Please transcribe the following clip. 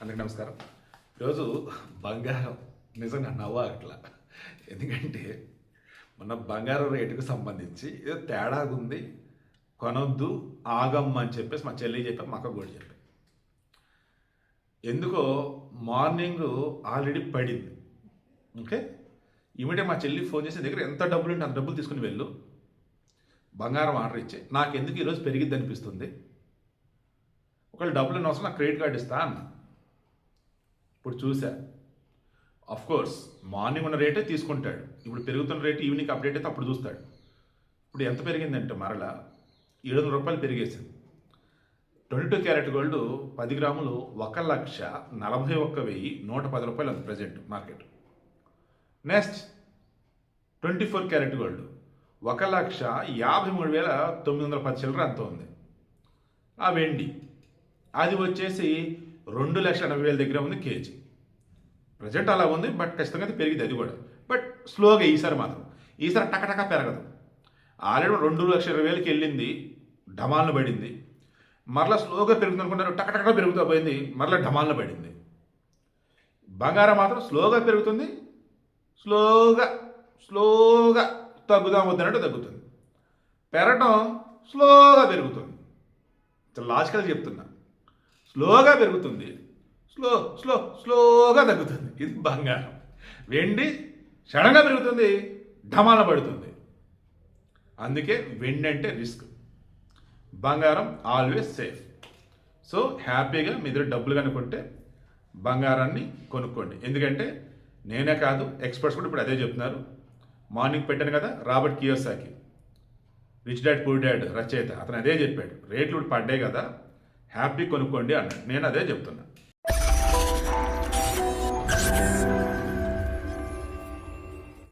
అందరికీ నమస్కారం. ఈరోజు బంగారం నిజంగా నవ్వట్లా. ఎందుకంటే మొన్న బంగారం రేటుకు సంబంధించి ఏదో తేడాగుంది, కొనొద్దు, ఆగమ్మ అని చెప్పేసి మా చెల్లి చెప్పి మా అక్క కూడా చెప్పి, ఎందుకో మార్నింగ్ ఆల్రెడీ పడింది. ఓకే, ఇమీడియట్ మా చెల్లి ఫోన్ చేసి దగ్గర ఎంత డబ్బులు ఉంటే అంత డబ్బులు తీసుకుని వెళ్ళు, బంగారం ఆర్డర్ ఇచ్చి నాకు ఎందుకు ఈరోజు పెరిగిద్ది అనిపిస్తుంది, ఒకవేళ డబ్బులు అవసరం నాకు క్రెడిట్ కార్డు ఇస్తా అన్న. ఇప్పుడు చూసా, కోర్స్ మార్నింగ్ ఉన్న రేటే తీసుకుంటాడు, ఇప్పుడు పెరుగుతున్న రేటు ఈవినింగ్ అప్డేట్ అయితే అప్పుడు చూస్తాడు. ఇప్పుడు ఎంత పెరిగిందంటే మరలా 700 రూపాయలు పెరిగేసింది. 22 క్యారెట్ గోల్డ్ 10 గ్రాములు 1,41,110 రూపాయలు ఉంది present market. Next 24 carat gold 1,53,910 చిల్లర అంత ఉంది. ఆ వెండి అది వచ్చేసి 2,80,000 దగ్గర ఉంది కేజీ. ప్రజెంట్ అలా ఉంది, బట్ ఖచ్చితంగా అయితే పెరిగింది అది కూడా, బట్ స్లోగా ఈసారి టకటక పెరగదు. ఆల్రెడీ 2,20,000కి వెళ్ళింది, ఢమాలను పడింది, మరలా స్లోగా పెరుగుతుంది అనుకున్నారు, టకటక పెరుగుతూ పోయింది, మరలా ఢమాలను పడింది. బంగారం మాత్రం స్లోగా పెరుగుతుంది, స్లోగా తగ్గుదాం వద్దన్నట్టు తగ్గుతుంది, పెరగటం స్లోగా పెరుగుతుంది. లాజికల్గా చెప్తున్నా, స్లోగా పెరుగుతుంది, స్లోగా తగ్గుతుంది. ఇది బంగారం. వెండి సడన్గా పెరుగుతుంది, ఢమాల పడుతుంది. అందుకే వెండి అంటే రిస్క్, బంగారం ఆల్వేస్ సేఫ్. సో హ్యాపీగా మీ దగ్గర డబ్బులు కనుక్కుంటే బంగారాన్ని కొనుక్కోండి. ఎందుకంటే నేనే కాదు, ఎక్స్పర్ట్స్ కూడా ఇప్పుడు అదే చెప్తున్నారు. మార్నింగ్ పెట్టాను కదా, Robert Kiyosaki, rich dad poor dad రచయిత, అతను అదే చెప్పాడు, రేట్లు పడ్డాయి కదా, హ్యాపీ కొనుక్కోండి అన్నాడు. నేను అదే చెప్తున్నా.